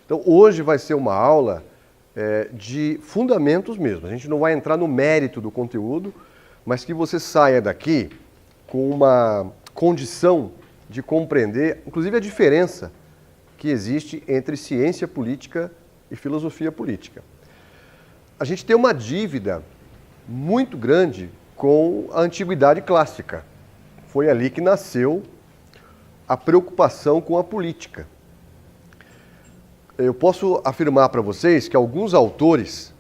Então, hoje vai ser uma aula de fundamentos mesmo. A gente não vai entrar no mérito do conteúdo, mas que você saia daqui com uma condição de compreender, inclusive, a diferença que existe entre ciência política e filosofia política. A gente tem uma dívida muito grande com a antiguidade clássica. Foi ali que nasceu a preocupação com a política. Eu posso afirmar para vocês que alguns autores,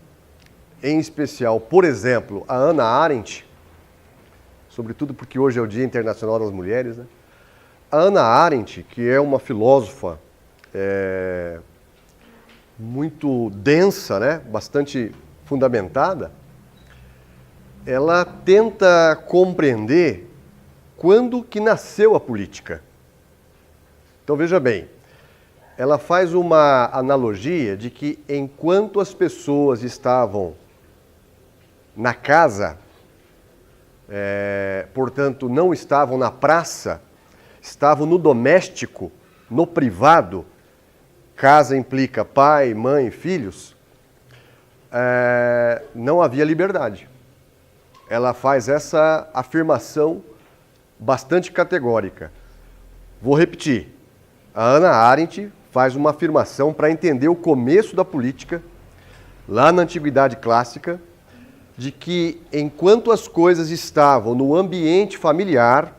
em especial, por exemplo, a Hannah Arendt, sobretudo porque hoje é o Dia Internacional das Mulheres, né? A Hannah Arendt, que é uma filósofa muito densa, né? Bastante fundamentada, ela tenta compreender quando que nasceu a política. Então veja bem, ela faz uma analogia de que enquanto as pessoas estavam na casa, portanto não estavam na praça, estavam no doméstico, no privado, casa implica pai, mãe, filhos, não havia liberdade. Ela faz essa afirmação bastante categórica. Vou repetir. A Hannah Arendt faz uma afirmação para entender o começo da política, lá na Antiguidade Clássica, de que enquanto as coisas estavam no ambiente familiar,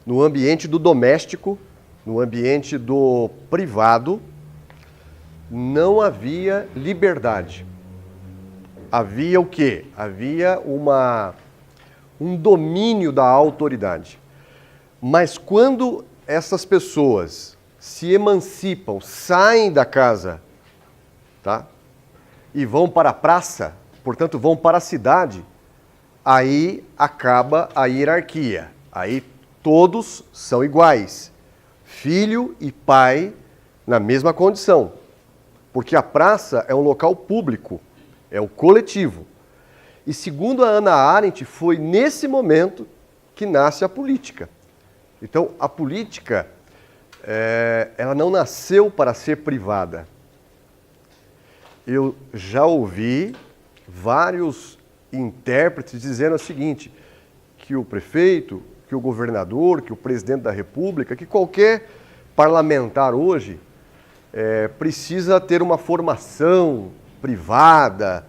no ambiente do doméstico, no ambiente do privado, não havia liberdade. Havia o quê? Havia um domínio da autoridade. Mas quando essas pessoas se emancipam, saem da casa, tá? E vão para a praça, portanto vão para a cidade, aí acaba a hierarquia. Aí todos são iguais. Filho e pai na mesma condição. Porque a praça é um local público, é o coletivo. E segundo a Hannah Arendt, foi nesse momento que nasce a política. Então, a política, ela não nasceu para ser privada. Eu já ouvi vários intérpretes dizendo o seguinte, que o prefeito, que o governador, que o presidente da República, que qualquer parlamentar hoje precisa ter uma formação privada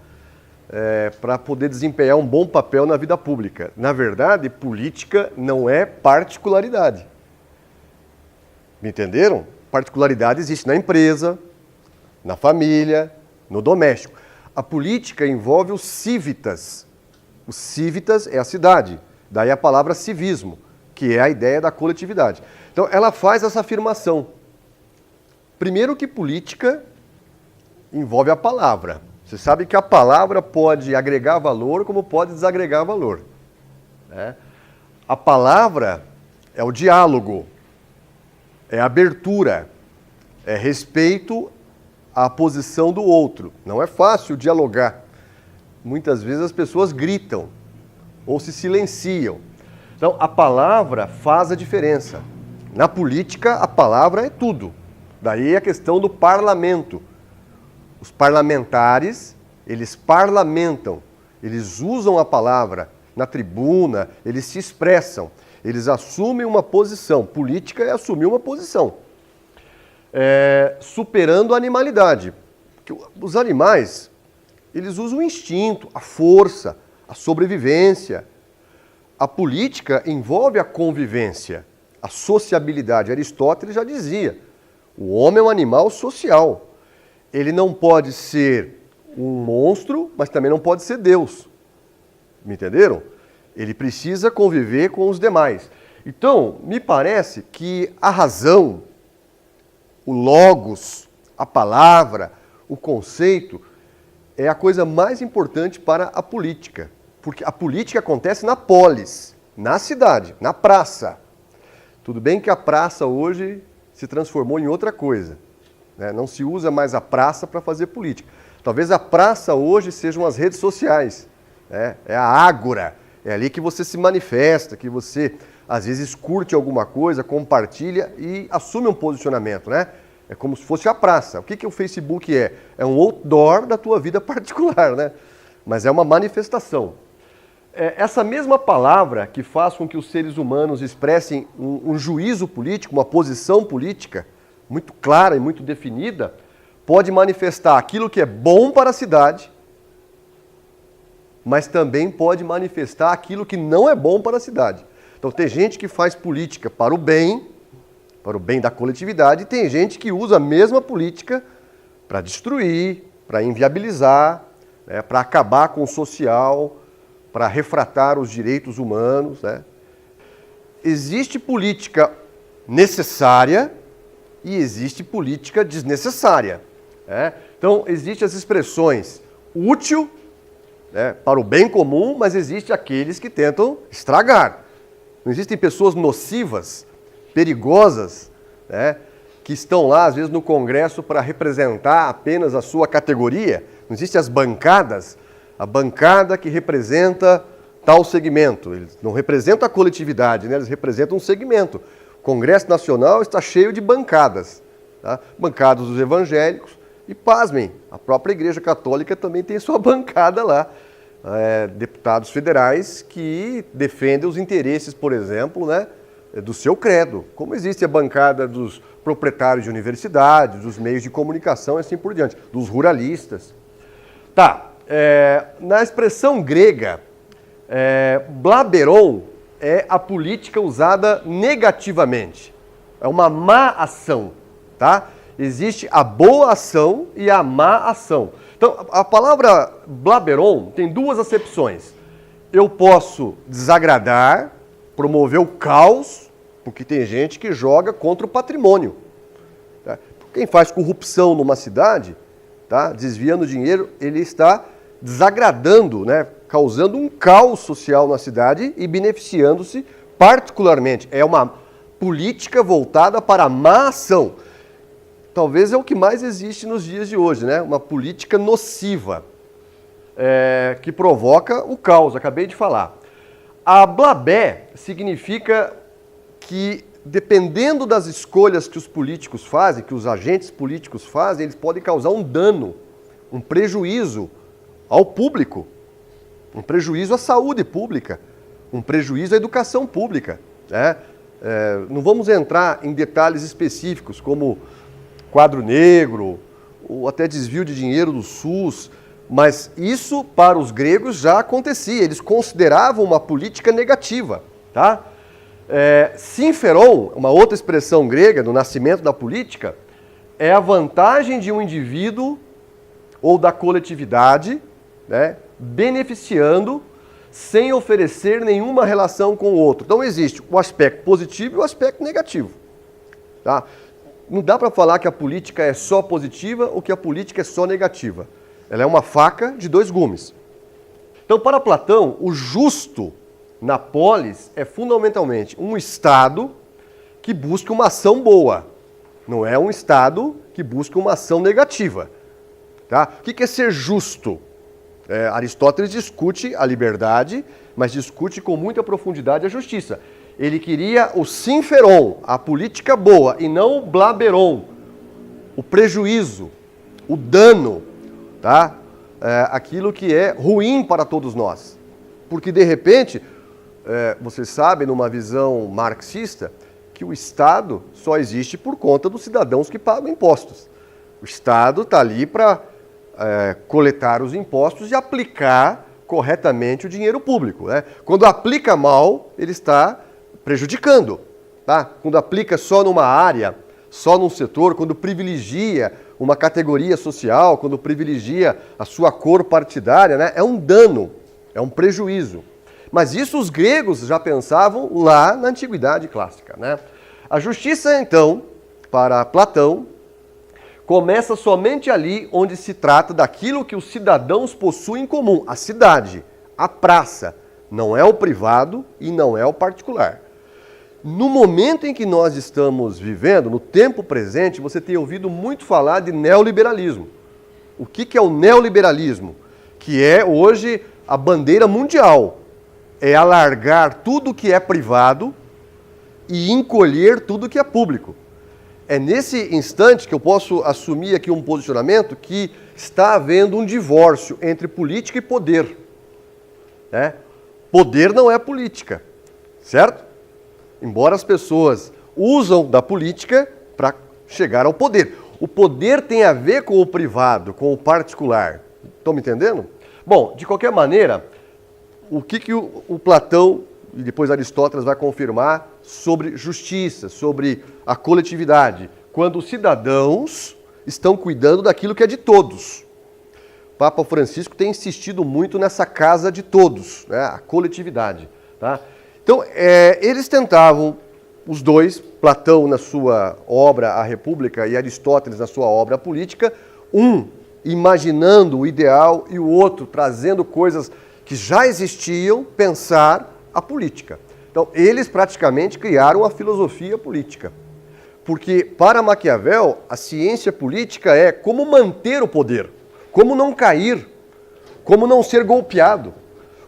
para poder desempenhar um bom papel na vida pública. Na verdade, política não é particularidade. Me entenderam? Particularidade existe na empresa, na família, no doméstico. A política envolve os civitas. Os civitas é a cidade. Daí a palavra civismo, que é a ideia da coletividade. Então, ela faz essa afirmação. Primeiro que política envolve a palavra. Você sabe que a palavra pode agregar valor como pode desagregar valor. Né? A palavra é o diálogo, é abertura, é respeito à posição do outro. Não é fácil dialogar. Muitas vezes as pessoas gritam ou se silenciam. Então, a palavra faz a diferença. Na política, a palavra é tudo. Daí a questão do parlamento. Os parlamentares, eles parlamentam, eles usam a palavra na tribuna, eles se expressam, eles assumem uma posição. Política é assumir uma posição. Superando a animalidade. Porque os animais, eles usam o instinto, a força, a sobrevivência. A política envolve a convivência, a sociabilidade. Aristóteles já dizia, o homem é um animal social. Ele não pode ser um monstro, mas também não pode ser Deus. Me entenderam? Ele precisa conviver com os demais. Então, me parece que a razão, o logos, a palavra, o conceito, é a coisa mais importante para a política. Porque a política acontece na polis, na cidade, na praça. Tudo bem que a praça hoje se transformou em outra coisa. Né? Não se usa mais a praça para fazer política. Talvez a praça hoje sejam as redes sociais. Né? É a ágora. É ali que você se manifesta, que você às vezes curte alguma coisa, compartilha e assume um posicionamento. Né? É como se fosse a praça. O que o Facebook é? É um outdoor da tua vida particular, né? Mas é uma manifestação. Essa mesma palavra que faz com que os seres humanos expressem um juízo político, uma posição política muito clara e muito definida, pode manifestar aquilo que é bom para a cidade, mas também pode manifestar aquilo que não é bom para a cidade. Então tem gente que faz política para o bem da coletividade, e tem gente que usa a mesma política para destruir, para inviabilizar, né, para acabar com o social, para refratar os direitos humanos, né? Existe política necessária e existe política desnecessária, né? Então, existem as expressões útil, né, para o bem comum, mas existe aqueles que tentam estragar. Não existem pessoas nocivas, perigosas, né, que estão lá, às vezes, no Congresso para representar apenas a sua categoria. Não existem as bancadas, a bancada que representa tal segmento. Eles não representam a coletividade, né? Eles representam um segmento. O Congresso Nacional está cheio de bancadas, tá? Bancadas dos evangélicos. E pasmem, a própria Igreja Católica também tem sua bancada lá. Deputados federais que defendem os interesses, por exemplo, né, do seu credo. Como existe a bancada dos proprietários de universidades, dos meios de comunicação e assim por diante, dos ruralistas. Tá. Na expressão grega, blaberon é a política usada negativamente. É uma má ação, tá? Existe a boa ação e a má ação. Então, a palavra blaberon tem duas acepções. Eu posso desagradar, promover o caos, porque tem gente que joga contra o patrimônio. Tá? Quem faz corrupção numa cidade, tá, desviando dinheiro, ele está desagradando, né, causando um caos social na cidade e beneficiando-se particularmente. É uma política voltada para a má ação. Talvez é o que mais existe nos dias de hoje, né? Uma política nociva, que provoca o caos, acabei de falar. A blabé significa que, dependendo das escolhas que os políticos fazem, que os agentes políticos fazem, eles podem causar um dano, um prejuízo ao público, um prejuízo à saúde pública, um prejuízo à educação pública, né? Não vamos entrar em detalhes específicos, como quadro negro, ou até desvio de dinheiro do SUS, mas isso para os gregos já acontecia, eles consideravam uma política negativa, tá? Sinferon, uma outra expressão grega do nascimento da política, é a vantagem de um indivíduo ou da coletividade, né, beneficiando sem oferecer nenhuma relação com o outro. Então existe o aspecto positivo e o aspecto negativo, tá? Não dá para falar que a política é só positiva ou que a política é só negativa. Ela é uma faca de dois gumes. Então, para Platão, o justo na polis é fundamentalmente um Estado que busca uma ação boa. Não é um Estado que busca uma ação negativa. Tá? O que é ser justo? Aristóteles discute a liberdade, mas discute com muita profundidade a justiça. Ele queria o sinferon, a política boa, e não o blaberon, o prejuízo, o dano, tá? Aquilo que é ruim para todos nós. Porque, de repente, vocês sabem, numa visão marxista, que o Estado só existe por conta dos cidadãos que pagam impostos. O Estado está ali para coletar os impostos e aplicar corretamente o dinheiro público, né? Quando aplica mal, ele está prejudicando, tá? Quando aplica só numa área, só num setor, quando privilegia uma categoria social, quando privilegia a sua cor partidária, né? É um dano, é um prejuízo. Mas isso os gregos já pensavam lá na Antiguidade Clássica, né? A justiça, então, para Platão, começa somente ali onde se trata daquilo que os cidadãos possuem em comum, a cidade, a praça. Não é o privado e não é o particular. No momento em que nós estamos vivendo, no tempo presente, você tem ouvido muito falar de neoliberalismo. O que é o neoliberalismo? Que é hoje a bandeira mundial. É alargar tudo que é privado e encolher tudo que é público. É nesse instante que eu posso assumir aqui um posicionamento que está havendo um divórcio entre política e poder. Né? Poder não é política, certo? Embora as pessoas usam da política para chegar ao poder. O poder tem a ver com o privado, com o particular. Estão me entendendo? Bom, de qualquer maneira, o que o Platão e depois Aristóteles vai confirmar sobre justiça, sobre a coletividade, quando os cidadãos estão cuidando daquilo que é de todos. O Papa Francisco tem insistido muito nessa casa de todos, né? A coletividade. Tá? Então, eles tentavam, os dois, Platão na sua obra A República e Aristóteles na sua obra A Política, um imaginando o ideal e o outro trazendo coisas que já existiam, pensar a política. Então, eles praticamente criaram a filosofia política. Porque, para Maquiavel, a ciência política é como manter o poder, como não cair, como não ser golpeado,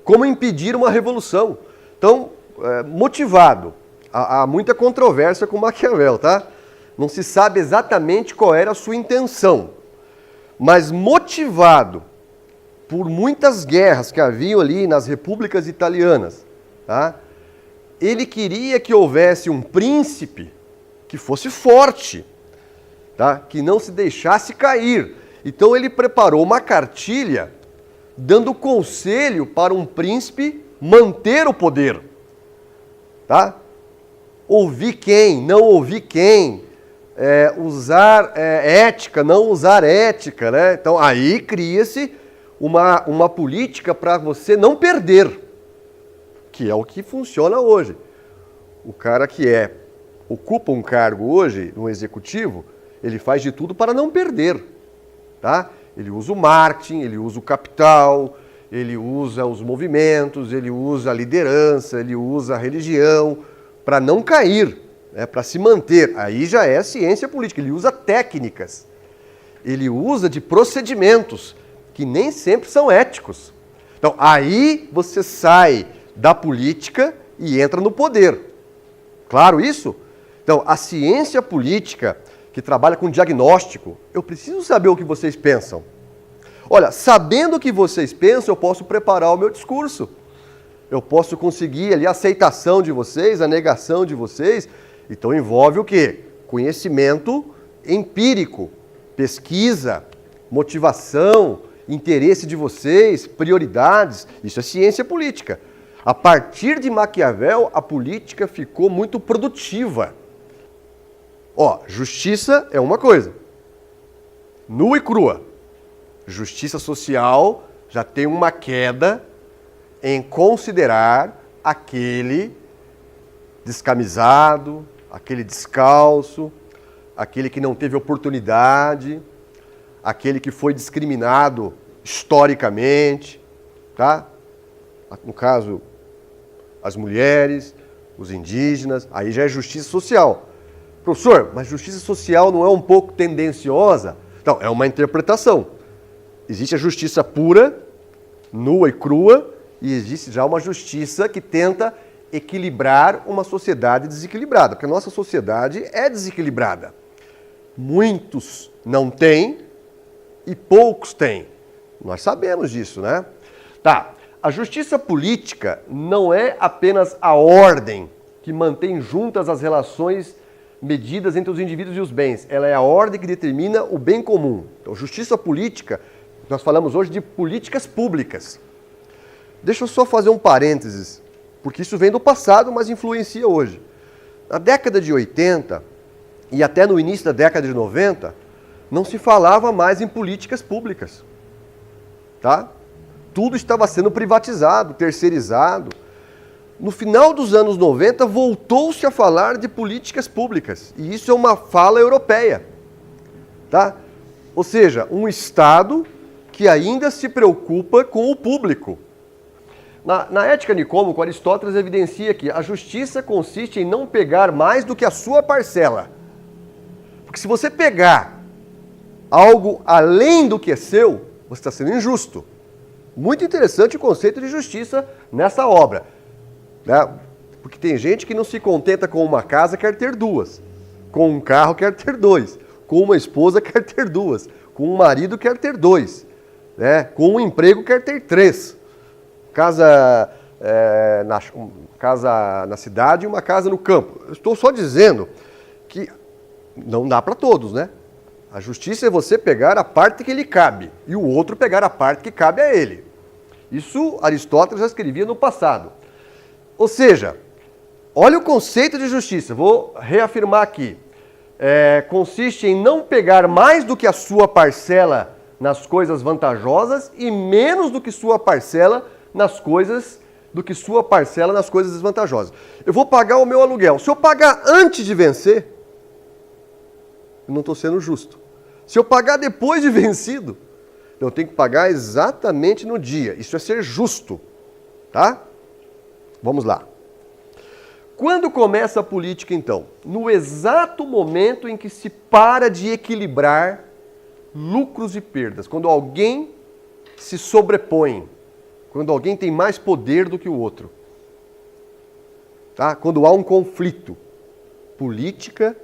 como impedir uma revolução. Então, motivado. Há muita controvérsia com Maquiavel, tá? Não se sabe exatamente qual era a sua intenção. Mas motivado por muitas guerras que haviam ali nas repúblicas italianas, tá? Ele queria que houvesse um príncipe que fosse forte, tá? Que não se deixasse cair. Então ele preparou uma cartilha dando conselho para um príncipe manter o poder. Tá? Ouvir quem, não ouvir quem, usar ética, não usar ética. Né? Então aí cria-se uma política para você não perder, que é o que funciona hoje. O cara que ocupa um cargo hoje no executivo, ele faz de tudo para não perder. Tá? Ele usa o marketing, ele usa o capital, ele usa os movimentos, ele usa a liderança, ele usa a religião para não cair, né? Para se manter. Aí já é ciência política, ele usa técnicas, ele usa de procedimentos que nem sempre são éticos. Então aí você sai da política e entra no poder. Claro isso? Então a ciência política que trabalha com diagnóstico, eu preciso saber o que vocês pensam. Olha, sabendo o que vocês pensam, eu posso preparar o meu discurso. Eu posso conseguir ali a aceitação de vocês, a negação de vocês. Então envolve o quê? Conhecimento empírico, pesquisa, motivação, interesse de vocês, prioridades. Isso é ciência política. A partir de Maquiavel, a política ficou muito produtiva. Ó, justiça é uma coisa, nua e crua. Justiça social já tem uma queda em considerar aquele descamisado, aquele descalço, aquele que não teve oportunidade, aquele que foi discriminado historicamente, tá? No caso, as mulheres, os indígenas, aí já é justiça social. Professor, mas justiça social não é um pouco tendenciosa? Não, é uma interpretação. Existe a justiça pura, nua e crua, e existe já uma justiça que tenta equilibrar uma sociedade desequilibrada, porque a nossa sociedade é desequilibrada. Muitos não têm e poucos têm. Nós sabemos disso, né? Tá, a justiça política não é apenas a ordem que mantém juntas as relações medidas entre os indivíduos e os bens. Ela é a ordem que determina o bem comum. Então, justiça política, nós falamos hoje de políticas públicas. Deixa eu só fazer um parênteses, porque isso vem do passado, mas influencia hoje. Na década de 80 e até no início da década de 90, não se falava mais em políticas públicas. Tá? Tudo estava sendo privatizado, terceirizado. No final dos anos 90, voltou-se a falar de políticas públicas. E isso é uma fala europeia. Tá? Ou seja, um Estado que ainda se preocupa com o público. Na Ética Nicômaco, Aristóteles evidencia que a justiça consiste em não pegar mais do que a sua parcela. Porque se você pegar algo além do que é seu, você está sendo injusto. Muito interessante o conceito de justiça nessa obra. Né? Porque tem gente que não se contenta com uma casa, quer ter duas. Com um carro quer ter 2. Com uma esposa quer ter 2. Com um marido quer ter 2. Né? Com um emprego quer ter 3. Casa na cidade e uma casa no campo. Eu estou só dizendo que não dá para todos, né? A justiça é você pegar a parte que lhe cabe e o outro pegar a parte que cabe a ele. Isso Aristóteles já escrevia no passado. Ou seja, olha o conceito de justiça. Vou reafirmar aqui. Consiste em não pegar mais do que a sua parcela nas coisas vantajosas e menos do que sua parcela nas coisas desvantajosas. Eu vou pagar o meu aluguel. Se eu pagar antes de vencer, eu não estou sendo justo. Se eu pagar depois de vencido, eu tenho que pagar exatamente no dia. Isso é ser justo, tá? Vamos lá. Quando começa a política, então? No exato momento em que se para de equilibrar lucros e perdas. Quando alguém se sobrepõe. Quando alguém tem mais poder do que o outro. Tá? Quando há um conflito. Política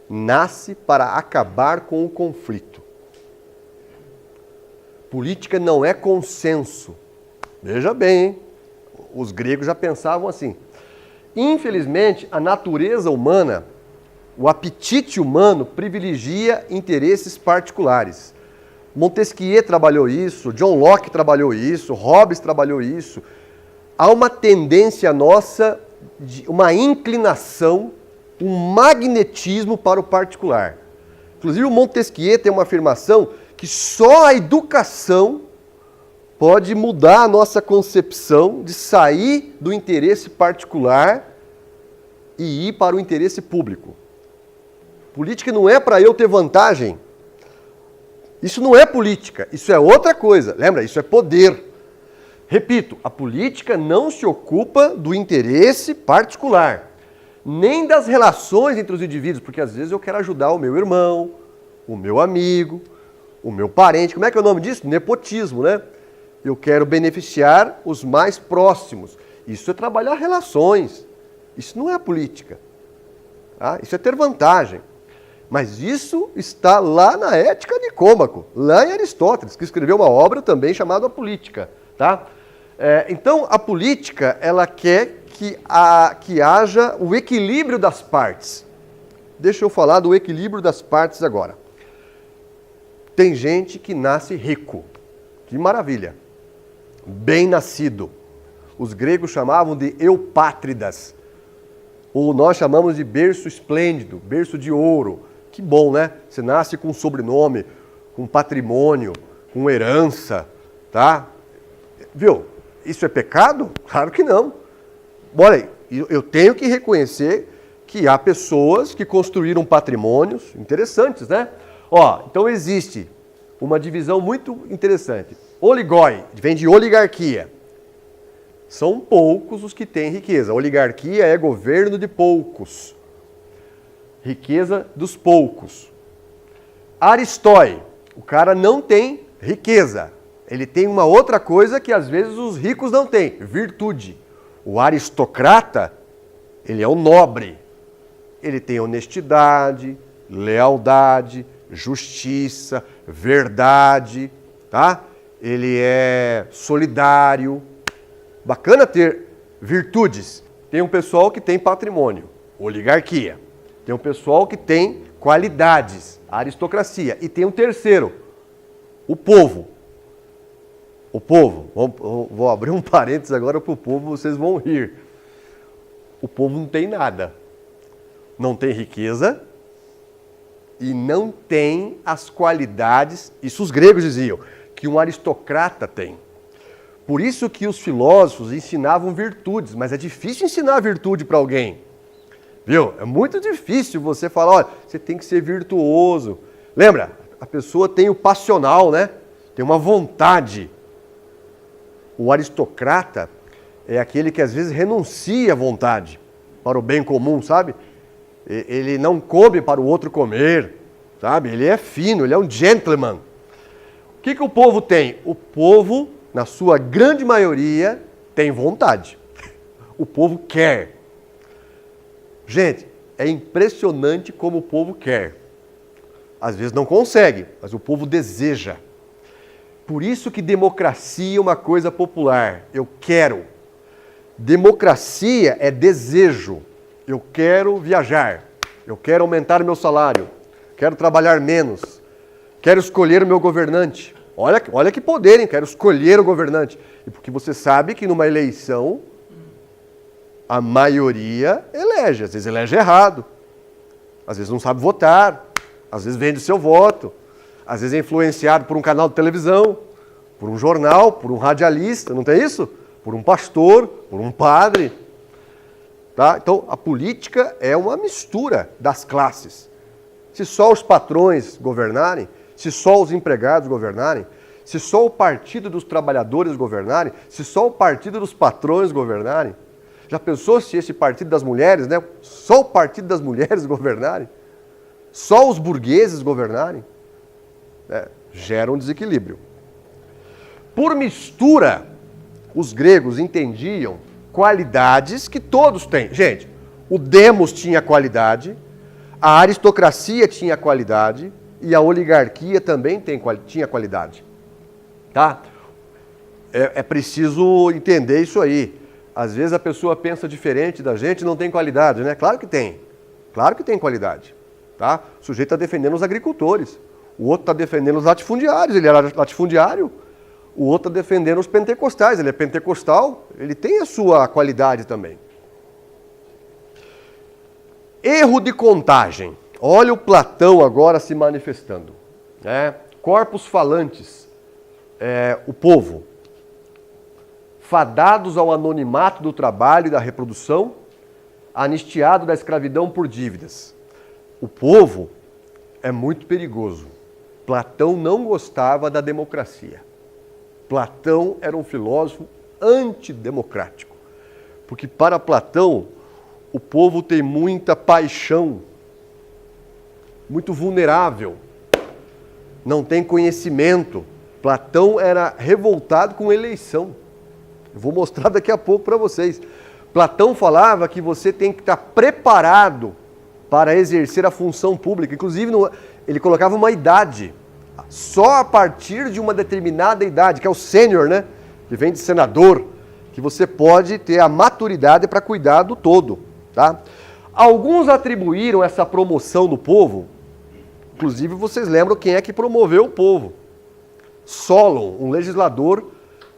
nasce para acabar com o conflito. Política não é consenso. Veja bem, hein? Os gregos já pensavam assim. Infelizmente, a natureza humana, o apetite humano privilegia interesses particulares. Montesquieu trabalhou isso, John Locke trabalhou isso, Hobbes trabalhou isso. Há uma tendência nossa, uma inclinação, um magnetismo para o particular. Inclusive o Montesquieu tem uma afirmação que só a educação pode mudar a nossa concepção de sair do interesse particular e ir para o interesse público. Política não é para eu ter vantagem. Isso não é política, isso é outra coisa. Lembra? Isso é poder. Repito, a política não se ocupa do interesse particular, nem das relações entre os indivíduos, porque às vezes eu quero ajudar o meu irmão, o meu amigo, o meu parente. Como é que é o nome disso? Nepotismo, né? Eu quero beneficiar os mais próximos. Isso é trabalhar relações. Isso não é política. Tá? Isso é ter vantagem. Mas isso está lá na Ética de Nicômaco, lá em Aristóteles, que escreveu uma obra também chamada A Política. Tá? Então, a política, ela quer que haja o equilíbrio das partes. Deixa eu falar do equilíbrio das partes agora. Tem gente que nasce rico. Que maravilha. Bem nascido. Os gregos chamavam de eupátridas. Ou nós chamamos de berço esplêndido, berço de ouro. Que bom, né? Você nasce com um sobrenome, com patrimônio, com herança, tá? Viu? Isso é pecado? Claro que não. Olha, eu tenho que reconhecer que há pessoas que construíram patrimônios interessantes, né? Então existe uma divisão muito interessante. Oligoi, vem de oligarquia. São poucos os que têm riqueza. Oligarquia é governo de poucos. Riqueza dos poucos. Aristói, o cara não tem riqueza. Ele tem uma outra coisa que às vezes os ricos não têm, virtude. O aristocrata, ele é o nobre. Ele tem honestidade, lealdade, justiça, verdade, tá? Ele é solidário. Bacana ter virtudes. Tem um pessoal que tem patrimônio, oligarquia. Tem um pessoal que tem qualidades, aristocracia. E tem um terceiro, o povo. O povo, vou abrir um parênteses agora para o povo, vocês vão rir. O povo não tem nada. Não tem riqueza e não tem as qualidades, isso os gregos diziam, que um aristocrata tem. Por isso que os filósofos ensinavam virtudes, mas é difícil ensinar virtude para alguém. Viu? É muito difícil você falar, olha, você tem que ser virtuoso. Lembra? A pessoa tem o passional, né? Tem uma vontade. O aristocrata é aquele que às vezes renuncia à vontade para o bem comum, sabe? Ele não come para o outro comer, sabe? Ele é fino, ele é um gentleman. O que o povo tem? O povo, na sua grande maioria, tem vontade. O povo quer. Gente, É impressionante como o povo quer. Às vezes não consegue, mas o povo deseja. Por isso que democracia é uma coisa popular. Eu quero. Democracia é desejo. Eu quero viajar. Eu quero aumentar meu salário. Quero trabalhar menos. Quero escolher o meu governante. Olha que poder, hein? Quero escolher o governante. E porque você sabe que numa eleição, a maioria elege. Às vezes elege errado. Às vezes não sabe votar. Às vezes vende o seu voto. Às vezes é influenciado por um canal de televisão, por um jornal, por um radialista, não tem isso? Por um pastor, por um padre. Tá? Então, a política é uma mistura das classes. Se só os patrões governarem, se só os empregados governarem, se só o partido dos trabalhadores governarem, se só o partido dos patrões governarem, já pensou se esse partido das mulheres, né? Só o partido das mulheres governarem? Só os burgueses governarem? Gera um desequilíbrio. Por mistura, os gregos entendiam qualidades que todos têm. Gente, o demos tinha qualidade, a aristocracia tinha qualidade e a oligarquia também tinha qualidade. Tá? É preciso entender isso aí. Às vezes a pessoa pensa diferente da gente e não tem qualidade, né? Claro que tem. Claro que tem qualidade. Tá? O sujeito está defendendo os agricultores. O outro está defendendo os latifundiários. Ele era latifundiário. O outro está defendendo os pentecostais. Ele é pentecostal. Ele tem a sua qualidade também. Erro de contagem. Olha o Platão agora se manifestando. Corpos falantes. O povo. Fadados ao anonimato do trabalho e da reprodução, anistiado da escravidão por dívidas. O povo é muito perigoso. Platão não gostava da democracia. Platão era um filósofo antidemocrático. Porque para Platão, o povo tem muita paixão, muito vulnerável, não tem conhecimento. Platão era revoltado com eleição. Eu vou mostrar daqui a pouco para vocês. Platão falava que você tem que estar preparado para exercer a função pública. Inclusive, ele colocava uma idade. Só a partir de uma determinada idade, que é o sênior, né? Que vem de senador, que você pode ter a maturidade para cuidar do todo. Tá? Alguns atribuíram essa promoção do povo. Inclusive, vocês lembram quem é que promoveu o povo? Solon, um legislador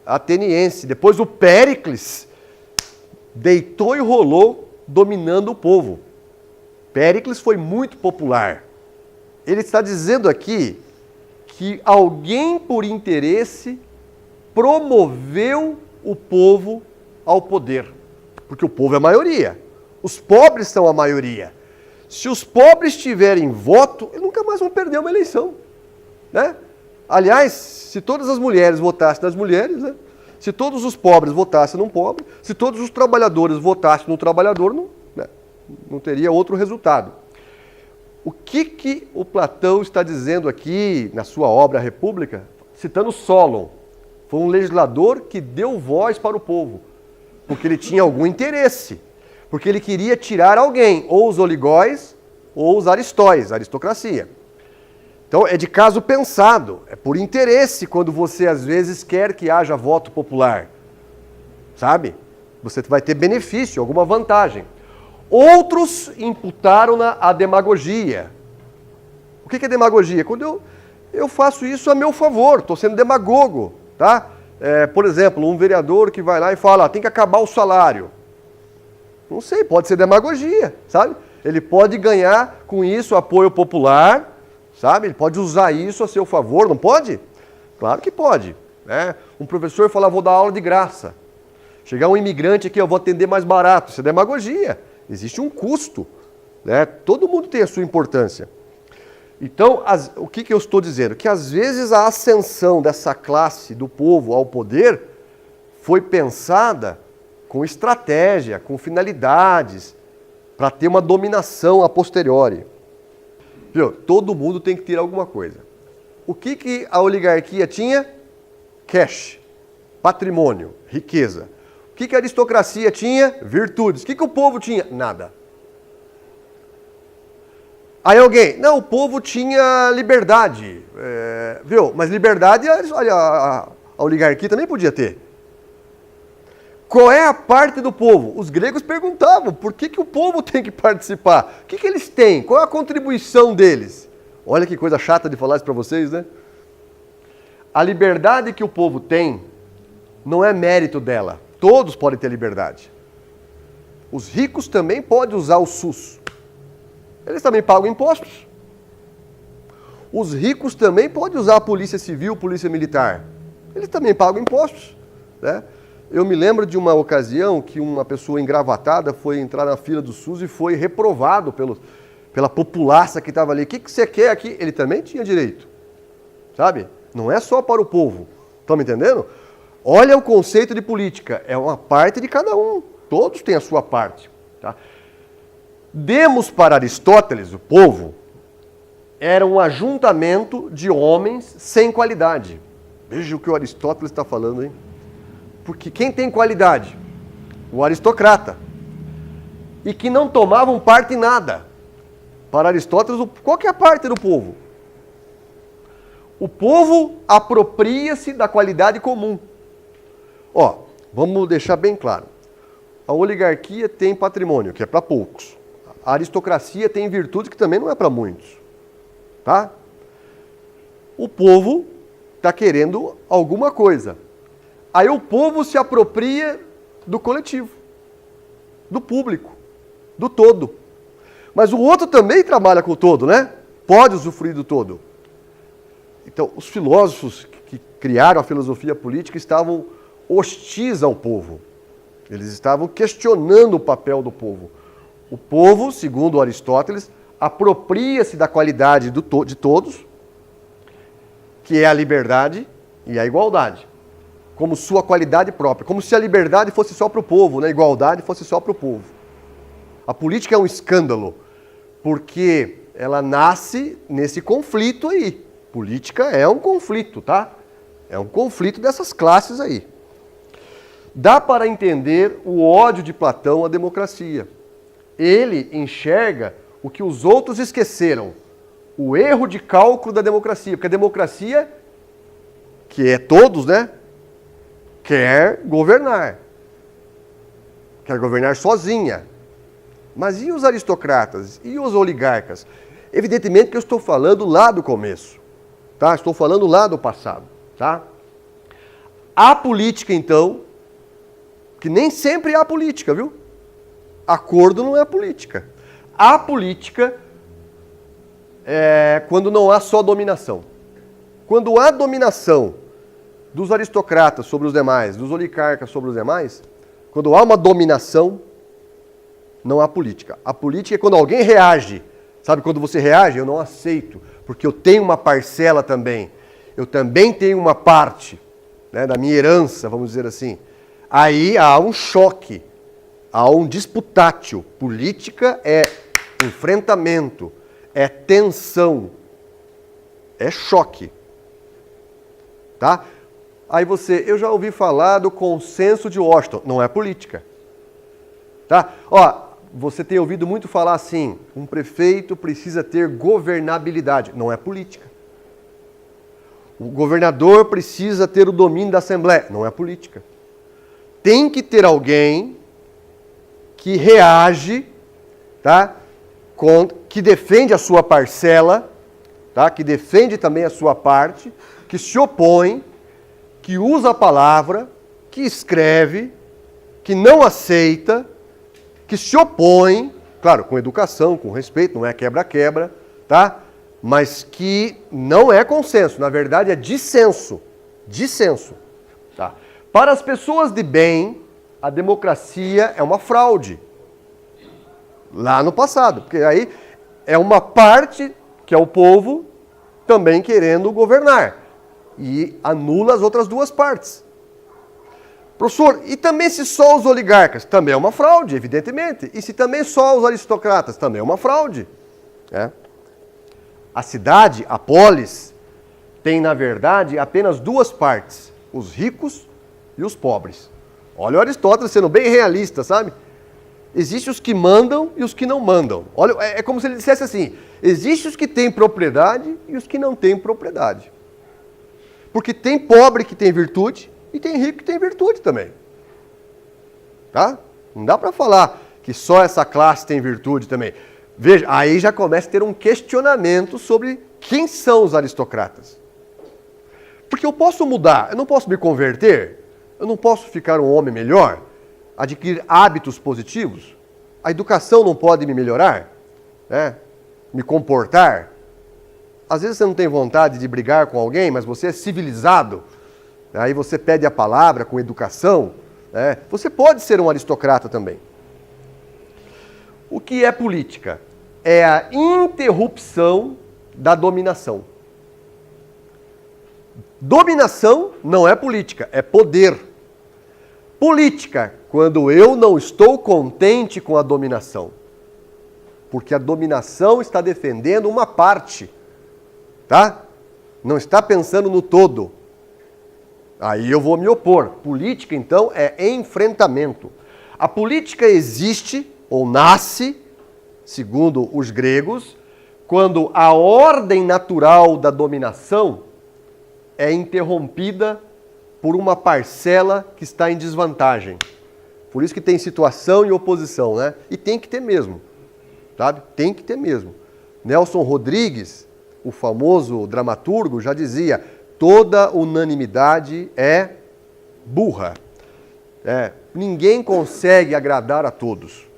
ateniense. Depois o Péricles deitou e rolou dominando o povo. Péricles foi muito popular. Ele está dizendo aqui que alguém por interesse promoveu o povo ao poder. Porque o povo é a maioria. Os pobres são a maioria. Se os pobres tiverem voto, eles nunca mais vão perder uma eleição. Né? Aliás, se todas as mulheres votassem nas mulheres, né? Se todos os pobres votassem num pobre, se todos os trabalhadores votassem no trabalhador, não teria outro resultado. O que o Platão está dizendo aqui na sua obra República? Citando Solon. Foi um legislador que deu voz para o povo, porque ele tinha algum interesse, porque ele queria tirar alguém, ou os oligóis, ou os aristóis, a aristocracia. Então é de caso pensado, é por interesse quando você às vezes quer que haja voto popular. Sabe? Você vai ter benefício, alguma vantagem. Outros imputaram-na a demagogia. O que é demagogia? Quando eu faço isso a meu favor, estou sendo demagogo. Tá? Por exemplo, um vereador que vai lá e fala, tem que acabar o salário. Não sei, pode ser demagogia, sabe? Ele pode ganhar com isso apoio popular, sabe? Ele pode usar isso a seu favor, não pode? Claro que pode. Né? Um professor fala, vou dar aula de graça. Chegar um imigrante aqui, eu vou atender mais barato. Isso é demagogia. Existe um custo. Né? Todo mundo tem a sua importância. Então, o que eu estou dizendo? Que às vezes a ascensão dessa classe do povo ao poder foi pensada com estratégia, com finalidades, para ter uma dominação a posteriori. Viu? Todo mundo tem que ter alguma coisa. O que a oligarquia tinha? Cash, patrimônio, riqueza. O que a aristocracia tinha? Virtudes. O que o povo tinha? Nada. Aí alguém, não, o povo tinha liberdade, viu? Mas liberdade, olha, a oligarquia também podia ter. Qual é a parte do povo? Os gregos perguntavam, por que o povo tem que participar? O que eles têm? Qual é a contribuição deles? Olha que coisa chata de falar isso para vocês, né? A liberdade que o povo tem não é mérito dela. Todos podem ter liberdade. Os ricos também podem usar o SUS. Eles também pagam impostos. Os ricos também podem usar a polícia civil, polícia militar. Eles também pagam impostos, né? Eu me lembro de uma ocasião que uma pessoa engravatada foi entrar na fila do SUS e foi reprovado pela populaça que estava ali. O que você quer aqui? Ele também tinha direito, sabe? Não é só para o povo. Estão me entendendo? Olha o conceito de política. É uma parte de cada um. Todos têm a sua parte. Tá? Demos para Aristóteles, o povo, era um ajuntamento de homens sem qualidade. Veja o que o Aristóteles está falando, hein? Porque quem tem qualidade? O aristocrata. E que não tomavam parte em nada. Para Aristóteles, qual que é a parte do povo? O povo apropria-se da qualidade comum. Ó, vamos deixar bem claro. A oligarquia tem patrimônio, que é para poucos. A aristocracia tem virtude, que também não é para muitos. Tá? O povo está querendo alguma coisa. Aí o povo se apropria do coletivo, do público, do todo. Mas o outro também trabalha com o todo, né? Pode usufruir do todo. Então, os filósofos que criaram a filosofia política estavam hostis ao povo. Eles estavam questionando o papel do povo. O povo, segundo Aristóteles, apropria-se da qualidade de todos, que é a liberdade e a igualdade, como sua qualidade própria, como se a liberdade fosse só para o povo, né? A igualdade fosse só para o povo. A política é um escândalo, porque ela nasce nesse conflito aí. Política é um conflito, tá? É um conflito dessas classes aí. Dá para entender o ódio de Platão à democracia. Ele enxerga o que os outros esqueceram, o erro de cálculo da democracia, porque a democracia, que é todos, né? Quer governar sozinha. Mas e os aristocratas? E os oligarcas? Evidentemente que eu estou falando lá do começo, tá? Estou falando lá do passado, tá? A política, então, que nem sempre há política, viu? Acordo não é política. A política é quando não há só dominação. Quando há dominação dos aristocratas sobre os demais, dos oligarcas sobre os demais, quando há uma dominação, não há política. A política é quando alguém reage. Sabe quando você reage? Eu não aceito, porque eu tenho uma parcela também. Eu também tenho uma parte, né, da minha herança, vamos dizer assim. Aí há um choque, há um disputátil. Política é enfrentamento, é tensão, é choque. Tá? Aí eu já ouvi falar do consenso de Washington. Não é política. Tá? Ó, você tem ouvido muito falar assim, um prefeito precisa ter governabilidade. Não é política. O governador precisa ter o domínio da Assembleia. Não é política. Tem que ter alguém que reage, tá? Que defende a sua parcela, tá? Que defende também a sua parte, que se opõe, que usa a palavra, que escreve, que não aceita, que se opõe, claro, com educação, com respeito, não é quebra-quebra, tá? Mas que não é consenso, na verdade é dissenso. Dissenso. Tá? Para as pessoas de bem, a democracia é uma fraude. Lá no passado, porque aí é uma parte, que é o povo, também querendo governar. E anula as outras duas partes. Professor, e também se só os oligarcas? Também é uma fraude, evidentemente. E se também só os aristocratas? Também é uma fraude. É. A cidade, a polis, tem, na verdade, apenas duas partes. Os ricos e os pobres. Olha o Aristóteles sendo bem realista, sabe? Existem os que mandam e os que não mandam. Olha, é como se ele dissesse assim, existem os que têm propriedade e os que não têm propriedade. Porque tem pobre que tem virtude e tem rico que tem virtude também. Tá? Não dá para falar que só essa classe tem virtude também. Veja, aí já começa a ter um questionamento sobre quem são os aristocratas. Porque eu posso mudar, eu não posso me converter, eu não posso ficar um homem melhor, adquirir hábitos positivos, a educação não pode me melhorar, né? Me comportar. Às vezes você não tem vontade de brigar com alguém, mas você é civilizado, aí você pede a palavra com educação, né? Você pode ser um aristocrata também. O que é política? É a interrupção da dominação. Dominação não é política, é poder. Política, quando eu não estou contente com a dominação. Porque a dominação está defendendo uma parte, tá? Não está pensando no todo. Aí eu vou me opor. Política, então, é enfrentamento. A política existe, ou nasce, segundo os gregos, quando a ordem natural da dominação é interrompida por uma parcela que está em desvantagem. Por isso que tem situação e oposição, né? E tem que ter mesmo, sabe? Tem que ter mesmo. Nelson Rodrigues, o famoso dramaturgo, já dizia, toda unanimidade é burra. Ninguém consegue agradar a todos.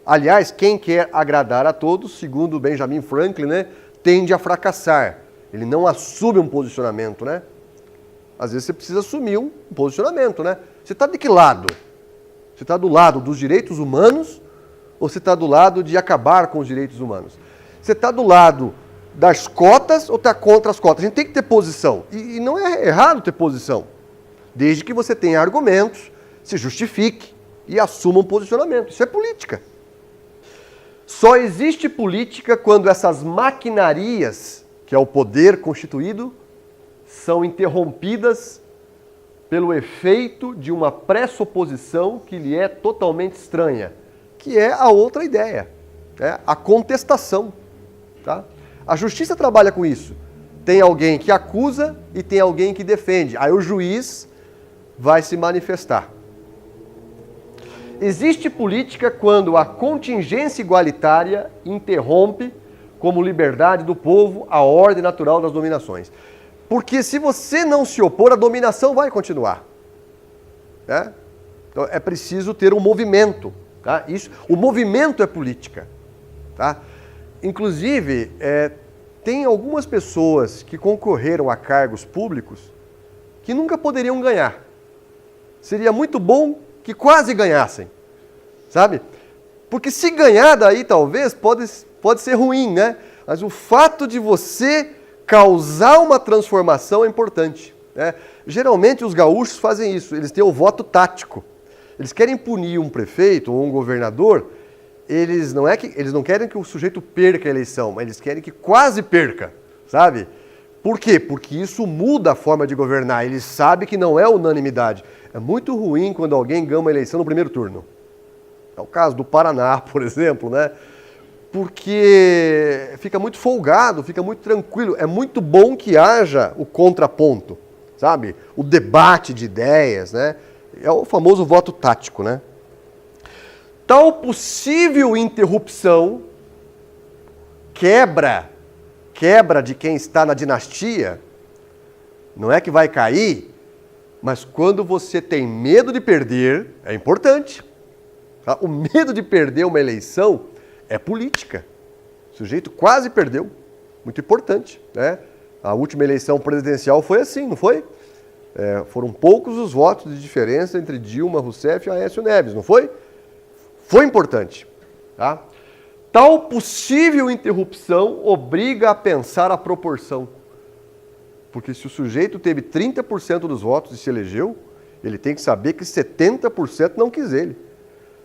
Aliás, quem quer agradar a todos, segundo Benjamin Franklin, né, tende a fracassar. Ele não assume um posicionamento, né? Às vezes você precisa assumir um posicionamento, né? Você está de que lado? Você está do lado dos direitos humanos ou você está do lado de acabar com os direitos humanos? Você está do lado das cotas ou está contra as cotas? A gente tem que ter posição. E não é errado ter posição. Desde que você tenha argumentos, se justifique e assuma um posicionamento. Isso é política. Só existe política quando essas maquinarias, que é o poder constituído, são interrompidas pelo efeito de uma pressuposição que lhe é totalmente estranha, que é a outra ideia, a contestação. Tá? A justiça trabalha com isso. Tem alguém que acusa e tem alguém que defende. Aí o juiz vai se manifestar. Existe política quando a contingência igualitária interrompe, como liberdade do povo, a ordem natural das dominações. Porque se você não se opor, a dominação vai continuar. Né? Então é preciso ter um movimento. Tá? O movimento é política. Tá? Inclusive, tem algumas pessoas que concorreram a cargos públicos que nunca poderiam ganhar. Seria muito bom que quase ganhassem, sabe? Porque se ganhar daí, talvez, pode ser ruim, né? Mas o fato de você causar uma transformação é importante. Né? Geralmente os gaúchos fazem isso, eles têm o voto tático. Eles querem punir um prefeito ou um governador, eles não querem que o sujeito perca a eleição, mas eles querem que quase perca, sabe? Por quê? Porque isso muda a forma de governar. Eles sabem que não é unanimidade. É muito ruim quando alguém ganha uma eleição no primeiro turno. É o caso do Paraná, por exemplo, né? Porque fica muito folgado, fica muito tranquilo. É muito bom que haja o contraponto, sabe? O debate de ideias, né? É o famoso voto tático, né? Tal possível interrupção, quebra de quem está na dinastia, não é que vai cair, mas quando você tem medo de perder, é importante. Tá? O medo de perder uma eleição é política. O sujeito quase perdeu. Muito importante. Né? A última eleição presidencial foi assim, não foi? Foram poucos os votos de diferença entre Dilma Rousseff e Aécio Neves, não foi? Foi importante. Tá? Tal possível interrupção obriga a pensar a proporção. Porque se o sujeito teve 30% dos votos e se elegeu, ele tem que saber que 70% não quis ele.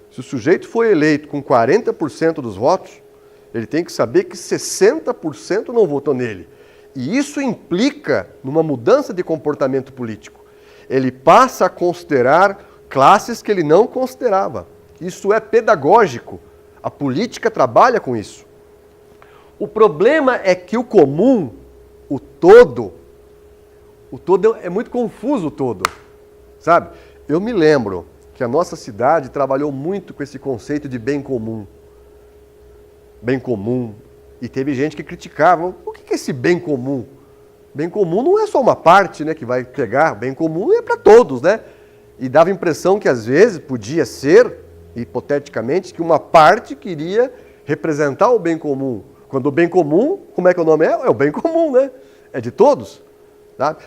Se o sujeito foi eleito com 40% dos votos, ele tem que saber que 60% não votou nele. E isso implica numa mudança de comportamento político. Ele passa a considerar classes que ele não considerava. Isso é pedagógico. A política trabalha com isso. O problema é que o comum, o todo é muito confuso, o todo, sabe? Eu me lembro que a nossa cidade trabalhou muito com esse conceito de bem comum. Bem comum. E teve gente que criticava, o que é esse bem comum? Bem comum não é só uma parte, né, que vai pegar, bem comum é para todos, né? E dava a impressão que às vezes podia ser, hipoteticamente, que uma parte queria representar o bem comum. Quando o bem comum, como é que o nome é? É o bem comum, né? É de todos. Tá?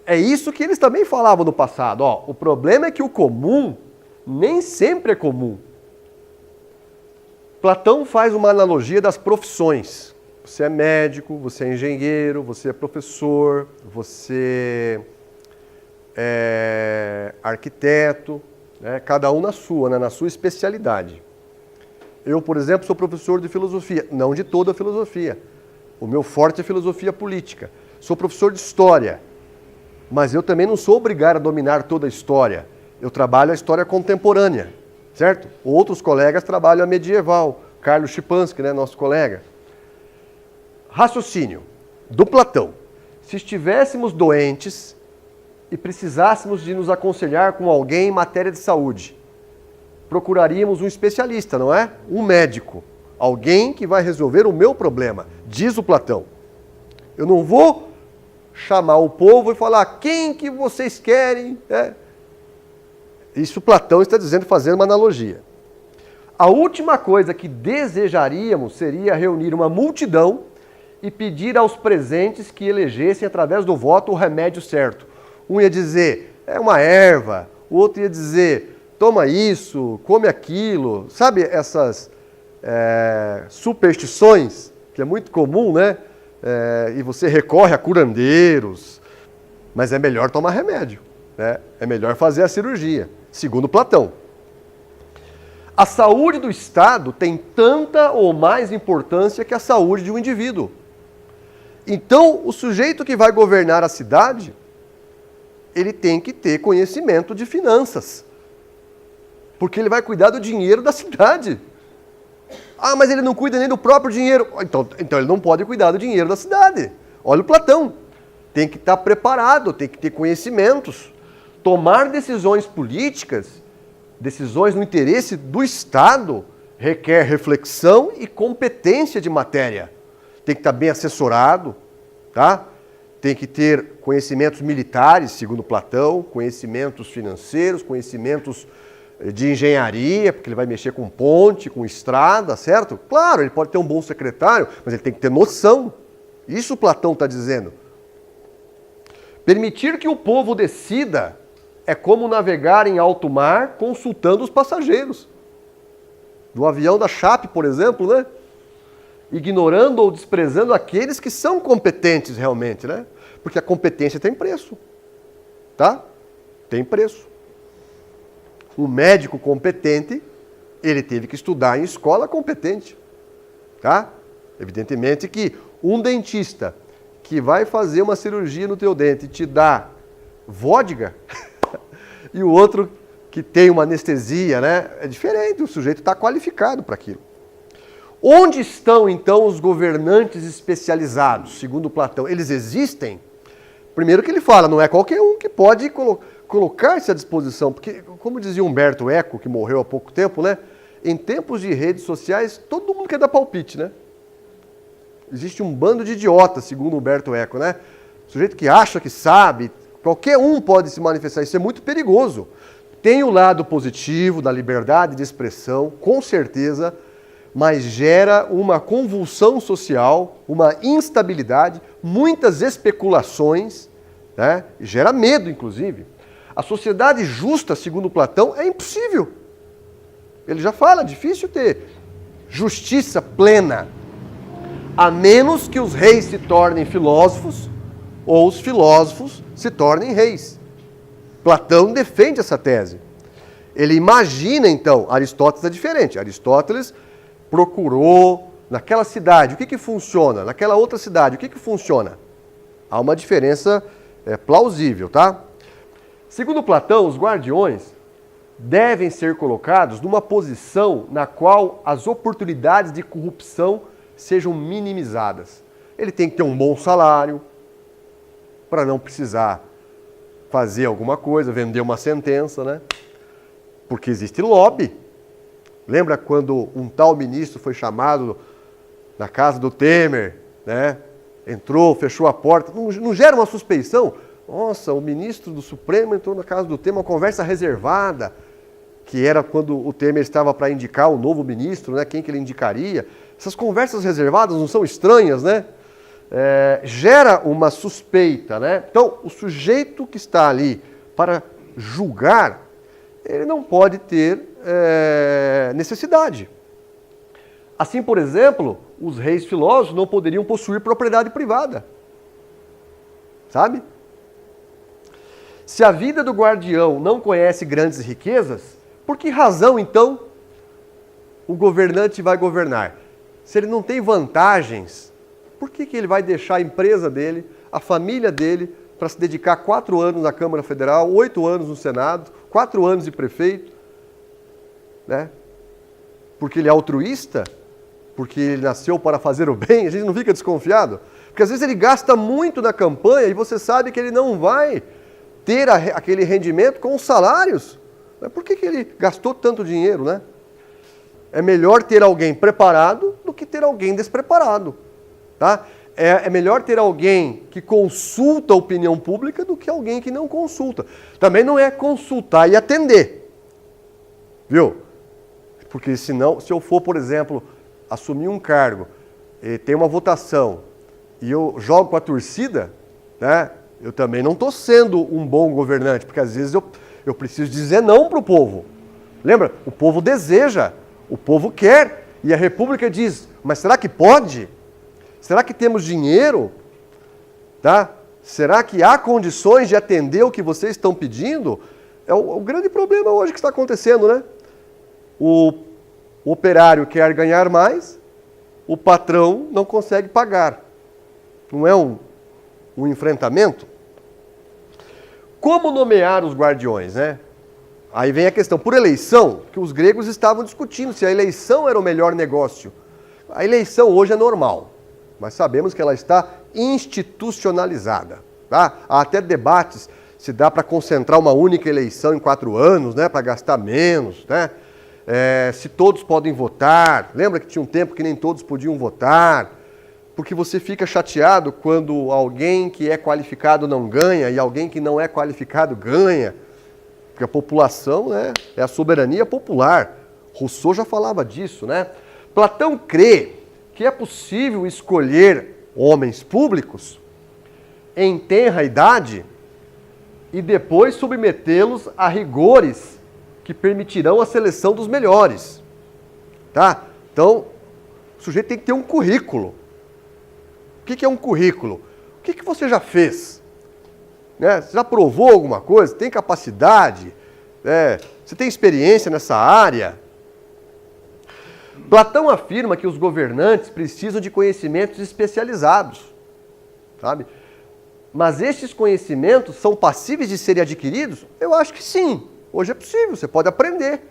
É isso que eles também falavam no passado. Ó, o problema é que o comum nem sempre é comum. Platão faz uma analogia das profissões. Você é médico, você é engenheiro, você é professor, você é arquiteto, né? Cada um na sua, né? Na sua especialidade. Eu, por exemplo, sou professor de filosofia, não de toda a filosofia. O meu forte é filosofia política. Sou professor de história, mas eu também não sou obrigado a dominar toda a história. Eu trabalho a história contemporânea, certo? Outros colegas trabalham a medieval. Carlos Chipansky, né, nosso colega. Raciocínio do Platão. Se estivéssemos doentes e precisássemos de nos aconselhar com alguém em matéria de saúde, procuraríamos um especialista, não é? Um médico. Alguém que vai resolver o meu problema, diz o Platão. Eu não vou chamar o povo e falar quem que vocês querem. Isso Platão está dizendo, fazendo uma analogia. A última coisa que desejaríamos seria reunir uma multidão e pedir aos presentes que elegessem através do voto o remédio certo. Um ia dizer, é uma erva. O outro ia dizer, toma isso, come aquilo. Sabe essas superstições, que é muito comum, né? E você recorre a curandeiros. Mas é melhor tomar remédio, né? É melhor fazer a cirurgia, segundo Platão. A saúde do Estado tem tanta ou mais importância que a saúde de um indivíduo. Então, o sujeito que vai governar a cidade, ele tem que ter conhecimento de finanças. Porque ele vai cuidar do dinheiro da cidade. Ah, mas ele não cuida nem do próprio dinheiro. Então ele não pode cuidar do dinheiro da cidade. Olha o Platão. Tem que estar preparado, tem que ter conhecimentos. Tomar decisões políticas, decisões no interesse do Estado, requer reflexão e competência de matéria. Tem que estar bem assessorado, tá? Tem que ter conhecimentos militares, segundo Platão, conhecimentos financeiros, conhecimentos de engenharia, porque ele vai mexer com ponte, com estrada, certo? Claro, ele pode ter um bom secretário, mas ele tem que ter noção. Isso Platão está dizendo. Permitir que o povo decida é como navegar em alto mar consultando os passageiros. Do avião da Chape, por exemplo, né? Ignorando ou desprezando aqueles que são competentes realmente, né? Porque a competência tem preço, tá? Tem preço. Um médico competente, ele teve que estudar em escola competente, tá? Evidentemente que um dentista que vai fazer uma cirurgia no teu dente e te dá vodka e o outro que tem uma anestesia, né? É diferente, o sujeito está qualificado para aquilo. Onde estão, então, os governantes especializados, segundo Platão? Eles existem? Primeiro que ele fala, não é qualquer um que pode colocar-se à disposição, porque, como dizia Humberto Eco, que morreu há pouco tempo, né? Em tempos de redes sociais, todo mundo quer dar palpite, né? Existe um bando de idiotas, segundo Humberto Eco, né? Sujeito que acha que sabe, qualquer um pode se manifestar, isso é muito perigoso. Tem o lado positivo da liberdade de expressão, com certeza, mas gera uma convulsão social, uma instabilidade, muitas especulações, né? E gera medo, inclusive. A sociedade justa, segundo Platão, é impossível. Ele já fala, difícil ter justiça plena, a menos que os reis se tornem filósofos ou os filósofos se tornem reis. Platão defende essa tese. Ele imagina, então, Aristóteles é diferente. Aristóteles procurou naquela cidade, o que funciona? Naquela outra cidade, o que funciona? Há uma diferença plausível, tá? Segundo Platão, os guardiões devem ser colocados numa posição na qual as oportunidades de corrupção sejam minimizadas. Ele tem que ter um bom salário para não precisar fazer alguma coisa, vender uma sentença, né? Porque existe lobby. Lembra quando um tal ministro foi chamado na casa do Temer, né? Entrou, fechou a porta, não gera uma suspeição? Nossa, o ministro do Supremo entrou na casa do Temer, uma conversa reservada, que era quando o Temer estava para indicar o novo ministro, né? Quem que ele indicaria. Essas conversas reservadas não são estranhas, né? Gera uma suspeita, né? Então, o sujeito que está ali para julgar, ele não pode ter necessidade. Assim, por exemplo, os reis filósofos não poderiam possuir propriedade privada. Sabe? Se a vida do guardião não conhece grandes riquezas, por que razão, então, o governante vai governar? Se ele não tem vantagens, por que ele vai deixar a empresa dele, a família dele, para se dedicar 4 anos na Câmara Federal, 8 anos no Senado, 4 anos de prefeito? Né? Porque ele é altruísta? Porque ele nasceu para fazer o bem? A gente não fica desconfiado? Porque às vezes ele gasta muito na campanha e você sabe que ele não vai ter aquele rendimento com os salários. Por que ele gastou tanto dinheiro, né? É melhor ter alguém preparado do que ter alguém despreparado. Tá? É melhor ter alguém que consulta a opinião pública do que alguém que não consulta. Também não é consultar e atender. Viu? Porque senão, se eu for, por exemplo, assumir um cargo, e tem uma votação, e eu jogo com a torcida, né? Eu também não estou sendo um bom governante, porque às vezes eu preciso dizer não para o povo. Lembra? O povo deseja, o povo quer, e a República diz, mas será que pode? Será que temos dinheiro? Tá? Será que há condições de atender o que vocês estão pedindo? É o grande problema hoje que está acontecendo, né? O operário quer ganhar mais, o patrão não consegue pagar. Não é um enfrentamento? Como nomear os guardiões, né? Aí vem a questão, por eleição, que os gregos estavam discutindo se a eleição era o melhor negócio. A eleição hoje é normal, mas sabemos que ela está institucionalizada. Tá? Há até debates se dá para concentrar uma única eleição em 4 anos, né? Para gastar menos, né? Se todos podem votar. Lembra que tinha um tempo que nem todos podiam votar? Porque você fica chateado quando alguém que é qualificado não ganha e alguém que não é qualificado ganha. Porque a população, né, é a soberania popular. Rousseau já falava disso, né? Platão crê que é possível escolher homens públicos em tenra idade e depois submetê-los a rigores que permitirão a seleção dos melhores. Tá? Então, o sujeito tem que ter um currículo. O que é um currículo? O que você já fez? Né? Você já provou alguma coisa? Tem capacidade? Você tem experiência nessa área? Platão afirma que os governantes precisam de conhecimentos especializados. Sabe? Mas estes conhecimentos são passíveis de serem adquiridos? Eu acho que sim. Hoje é possível, você pode aprender.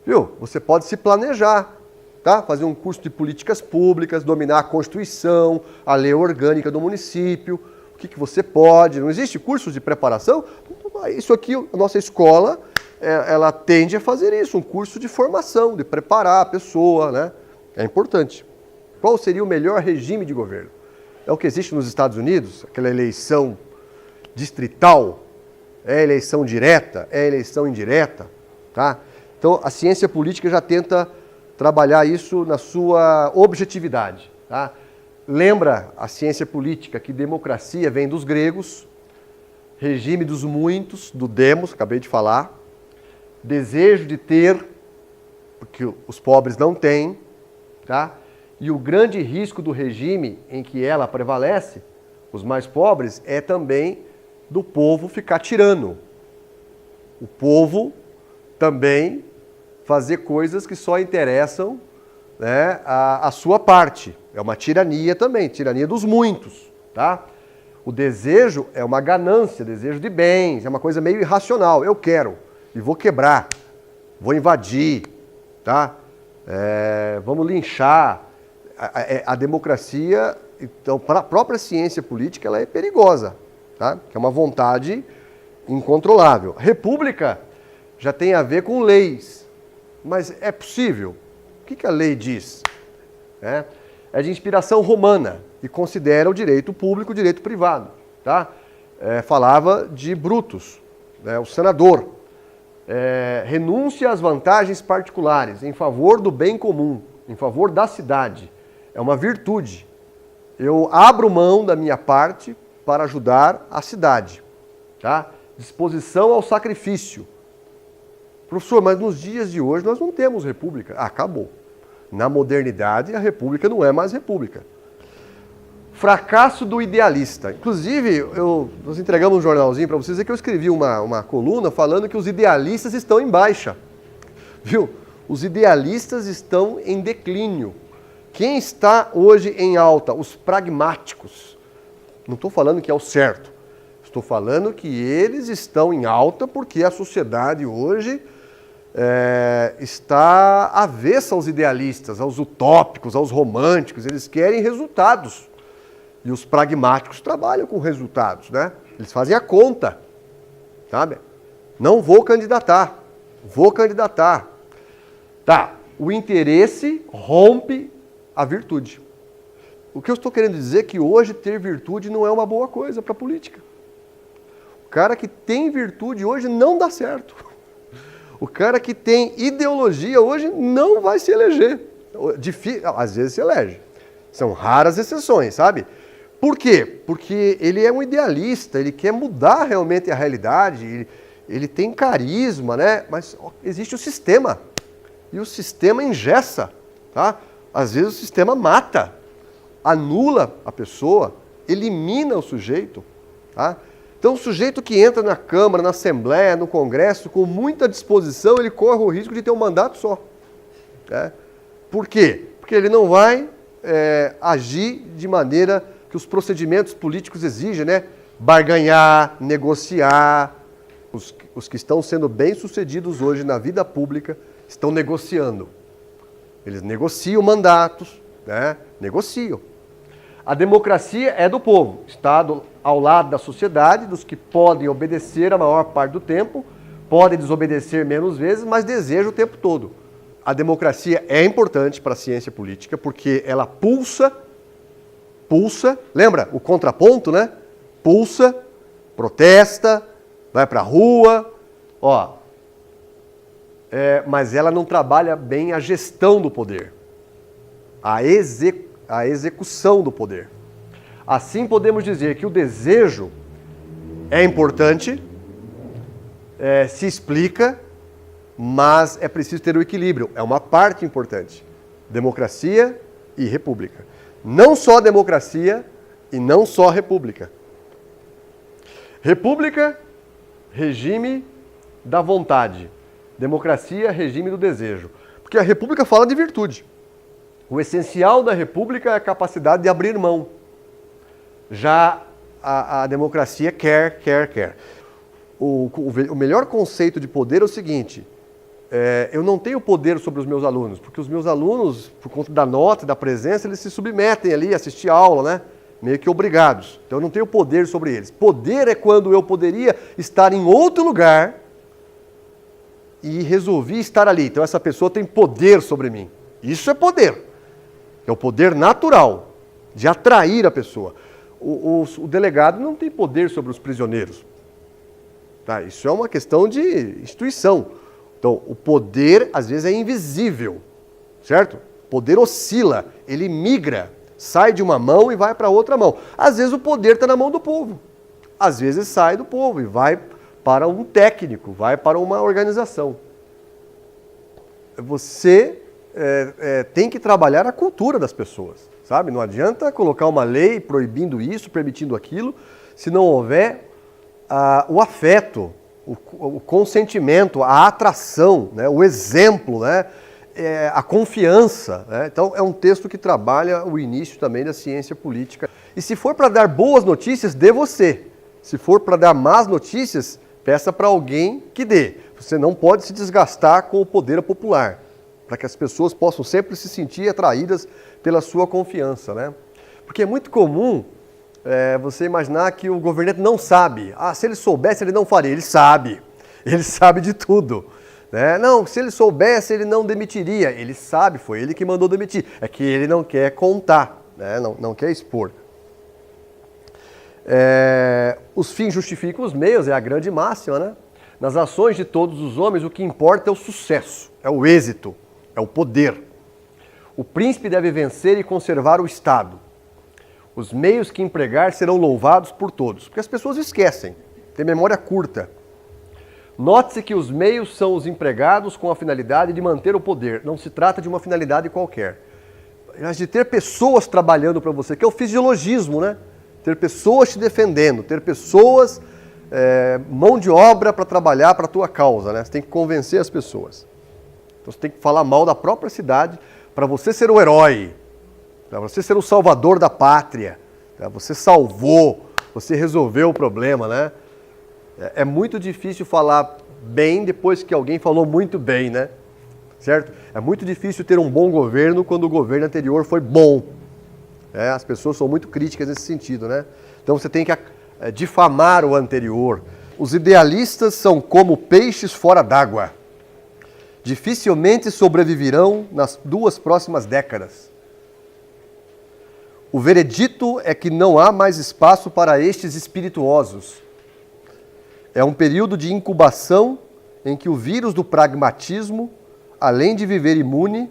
Viu? Você pode se planejar. Tá? Fazer um curso de políticas públicas, dominar a Constituição, a lei orgânica do município, o que você pode. Não existe curso de preparação? Isso aqui, a nossa escola, ela tende a fazer isso, um curso de formação, de preparar a pessoa, né? É importante. Qual seria o melhor regime de governo? É o que existe nos Estados Unidos, aquela eleição distrital, é eleição direta, é eleição indireta, tá? Então, a ciência política já tenta trabalhar isso na sua objetividade. Tá? Lembra a ciência política que democracia vem dos gregos, regime dos muitos, do demos, acabei de falar, desejo de ter, porque os pobres não têm, tá? E o grande risco do regime em que ela prevalece, os mais pobres, é também do povo ficar tirano. O povo também fazer coisas que só interessam, né, a sua parte. É uma tirania também, tirania dos muitos. Tá? O desejo é uma ganância, desejo de bens, é uma coisa meio irracional. Eu quero e vou quebrar. vou invadir, tá? Vamos linchar. A democracia, então, para a própria ciência política, ela é perigosa, tá? Que é uma vontade incontrolável. República já tem a ver com leis, mas é possível? O que a lei diz? É de inspiração romana e considera o direito público o direito privado, tá? Falava de Brutus, o senador. Renúncia às vantagens particulares em favor do bem comum, em favor da cidade. É uma virtude. Eu abro mão da minha parte para ajudar a cidade. Tá? Disposição ao sacrifício. Professor, mas nos dias de hoje nós não temos república. Acabou. Na modernidade, a república não é mais república. Fracasso do idealista. Inclusive, nós entregamos um jornalzinho para vocês, que eu escrevi uma coluna falando que os idealistas estão em baixa. Viu? Os idealistas estão em declínio. Quem está hoje em alta? Os pragmáticos. Não estou falando que é o certo. Estou falando que eles estão em alta porque a sociedade hoje está avessa aos idealistas, aos utópicos, aos românticos. Eles querem resultados. E os pragmáticos trabalham com resultados, né? Eles fazem a conta, sabe? Não vou candidatar, vou candidatar. Tá, o interesse rompe a virtude. O que eu estou querendo dizer é que hoje ter virtude não é uma boa coisa para a política. O cara que tem virtude hoje não dá certo. O cara que tem ideologia hoje não vai se eleger. Às vezes se elege. São raras exceções, sabe? Por quê? Porque ele é um idealista, ele quer mudar realmente a realidade, ele tem carisma, né? Mas existe o sistema. E o sistema engessa, tá? Às vezes o sistema mata, anula a pessoa, elimina o sujeito, tá? Então o sujeito que entra na Câmara, na Assembleia, no Congresso, com muita disposição, ele corre o risco de ter um mandato só. Né? Por quê? Porque ele não vai agir de maneira que os procedimentos políticos exigem, né? Barganhar, negociar. Os que estão sendo bem-sucedidos hoje na vida pública estão negociando. Eles negociam mandatos, né? Negociam. A democracia é do povo, está ao lado da sociedade, dos que podem obedecer a maior parte do tempo, podem desobedecer menos vezes, mas desejam o tempo todo. A democracia é importante para a ciência política porque ela pulsa, lembra o contraponto, né? Pulsa, protesta, vai para a rua, mas ela não trabalha bem a gestão do poder, a execução do poder. Assim podemos dizer que o desejo é importante, se explica, mas é preciso ter o equilíbrio, é uma parte importante. Democracia e república. Não só democracia e não só república. República, regime da vontade. Democracia, regime do desejo. Porque a república fala de virtude. O essencial da república é a capacidade de abrir mão. Já a democracia quer. O melhor conceito de poder é o seguinte: eu não tenho poder sobre os meus alunos, porque os meus alunos, por conta da nota e da presença, eles se submetem ali a assistir a aula, né? Meio que obrigados. Então eu não tenho poder sobre eles. Poder é quando eu poderia estar em outro lugar e resolvi estar ali. Então essa pessoa tem poder sobre mim. Isso é poder. É o poder natural de atrair a pessoa. O delegado não tem poder sobre os prisioneiros. Tá? Isso é uma questão de instituição. Então, o poder, às vezes, é invisível, certo? O poder oscila, ele migra, sai de uma mão e vai para outra mão. Às vezes, o poder está na mão do povo. Às vezes, sai do povo e vai para um técnico, vai para uma organização. Você tem que trabalhar a cultura das pessoas, sabe? Não adianta colocar uma lei proibindo isso, permitindo aquilo, se não houver o afeto, o consentimento, a atração, né? O exemplo, né? A confiança. Né? Então, é um texto que trabalha o início também da ciência política. E se for para dar boas notícias, dê você. Se for para dar más notícias, Peça para alguém que dê. Você não pode se desgastar com o poder popular, para que as pessoas possam sempre se sentir atraídas pela sua confiança, né? Porque é muito comum você imaginar que o governante não sabe. Ah, se ele soubesse, ele não faria. Ele sabe de tudo. Né? Não, se ele soubesse, ele não demitiria. Ele sabe, foi ele que mandou demitir. É que ele não quer contar, né? Não quer expor. Os fins justificam os meios, é a grande máxima, né? Nas ações de todos os homens, o que importa é o sucesso, é o êxito, é o poder. O príncipe deve vencer e conservar o Estado. Os meios que empregar serão louvados por todos, porque as pessoas esquecem, têm memória curta. Note-se que os meios são os empregados com a finalidade de manter o poder. Não se trata de uma finalidade qualquer, mas de ter pessoas trabalhando para você, que é o fisiologismo, né? Ter pessoas te defendendo, ter pessoas, mão de obra para trabalhar para a tua causa, né? Você tem que convencer as pessoas. Então você tem que falar mal da própria cidade para você ser o herói, para você ser o salvador da pátria. Você salvou, você resolveu o problema, né? É muito difícil falar bem depois que alguém falou muito bem, né? Certo? É muito difícil ter um bom governo quando o governo anterior foi bom. As pessoas são muito críticas nesse sentido, né? Então você tem que difamar o anterior. Os idealistas são como peixes fora d'água. Dificilmente sobreviverão nas 2 próximas décadas. O veredito é que não há mais espaço para estes espirituosos. É um período de incubação em que o vírus do pragmatismo, além de viver imune,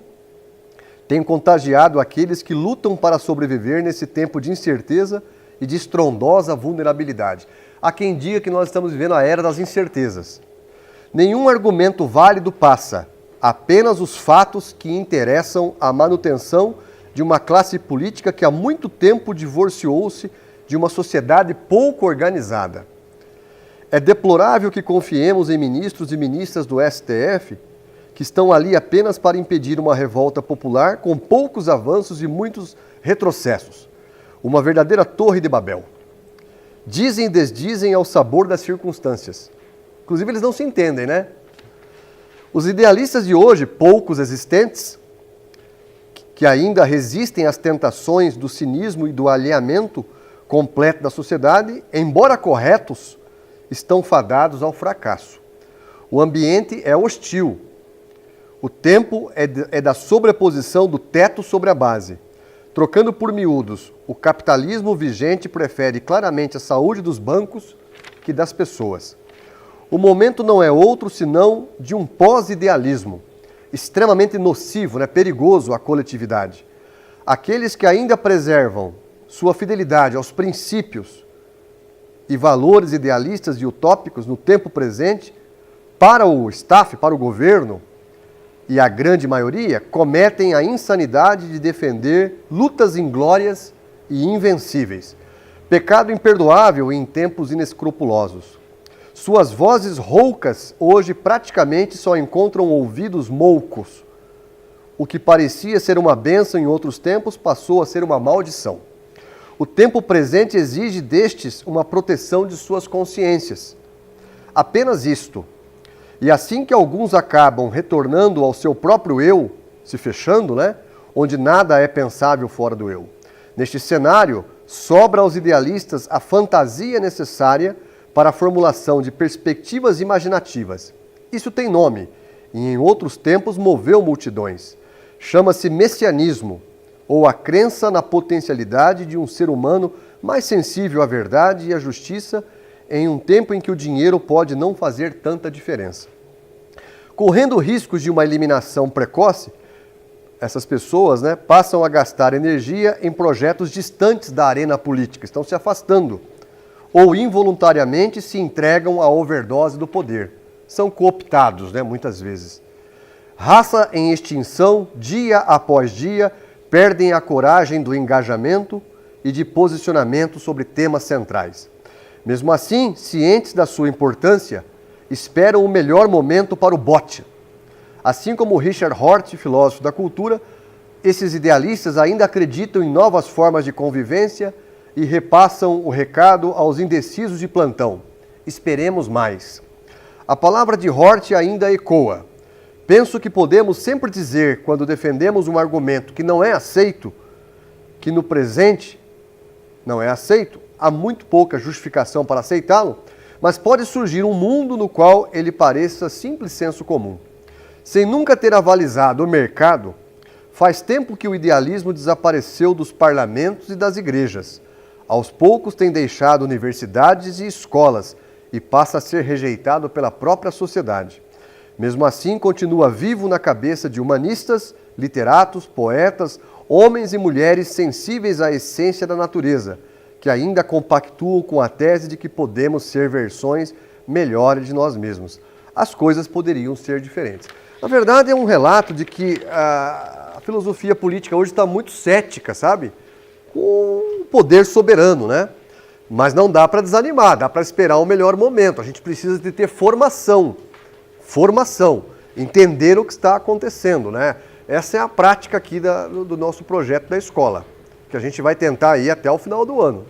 tem contagiado aqueles que lutam para sobreviver nesse tempo de incerteza e de estrondosa vulnerabilidade. Há quem diga que nós estamos vivendo a era das incertezas. Nenhum argumento válido passa, apenas os fatos que interessam a manutenção de uma classe política que há muito tempo divorciou-se de uma sociedade pouco organizada. É deplorável que confiemos em ministros e ministras do STF que estão ali apenas para impedir uma revolta popular com poucos avanços e muitos retrocessos. Uma verdadeira torre de Babel. Dizem e desdizem ao sabor das circunstâncias. Inclusive eles não se entendem, né? Os idealistas de hoje, poucos existentes, que ainda resistem às tentações do cinismo e do alheamento completo da sociedade, embora corretos, estão fadados ao fracasso. O ambiente é hostil. O tempo é da sobreposição do teto sobre a base. Trocando por miúdos, o capitalismo vigente prefere claramente a saúde dos bancos que das pessoas. O momento não é outro senão de um pós-idealismo, extremamente nocivo, né, perigoso à coletividade. Aqueles que ainda preservam sua fidelidade aos princípios e valores idealistas e utópicos no tempo presente, para o staff, para o governo, e a grande maioria, cometem a insanidade de defender lutas inglórias e invencíveis. Pecado imperdoável em tempos inescrupulosos. Suas vozes roucas hoje praticamente só encontram ouvidos moucos. O que parecia ser uma bênção em outros tempos passou a ser uma maldição. O tempo presente exige destes uma proteção de suas consciências. Apenas isto. E assim que alguns acabam retornando ao seu próprio eu, se fechando, né? Onde nada é pensável fora do eu. Neste cenário, sobra aos idealistas a fantasia necessária para a formulação de perspectivas imaginativas. Isso tem nome, e em outros tempos moveu multidões. Chama-se messianismo, ou a crença na potencialidade de um ser humano mais sensível à verdade e à justiça em um tempo em que o dinheiro pode não fazer tanta diferença. Correndo riscos de uma eliminação precoce, essas pessoas, né, passam a gastar energia em projetos distantes da arena política, estão se afastando, ou involuntariamente se entregam à overdose do poder. São cooptados, né, muitas vezes. Raça em extinção, dia após dia, perdem a coragem do engajamento e de posicionamento sobre temas centrais. Mesmo assim, cientes da sua importância, esperam o melhor momento para o bote. Assim como Richard Hort, filósofo da cultura, esses idealistas ainda acreditam em novas formas de convivência e repassam o recado aos indecisos de plantão. esperemos mais. A palavra de Hort ainda ecoa. Penso que podemos sempre dizer, quando defendemos um argumento que não é aceito, que no presente não é aceito, há muito pouca justificação para aceitá-lo, mas pode surgir um mundo no qual ele pareça simples senso comum. Sem nunca ter avalizado o mercado, faz tempo que o idealismo desapareceu dos parlamentos e das igrejas. Aos poucos tem deixado universidades e escolas e passa a ser rejeitado pela própria sociedade. Mesmo assim, continua vivo na cabeça de humanistas, literatos, poetas, homens e mulheres sensíveis à essência da natureza, que ainda compactuam com a tese de que podemos ser versões melhores de nós mesmos. As coisas poderiam ser diferentes. Na verdade, é um relato de que a filosofia política hoje está muito cética, sabe? Com o poder soberano, né? Mas não dá para desanimar, dá para esperar o melhor momento. A gente precisa de ter formação, entender o que está acontecendo, né? Essa é a prática aqui do nosso projeto da escola, que a gente vai tentar ir até o final do ano.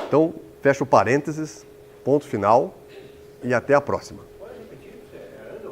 Então, fecha o parênteses, ponto final e até a próxima.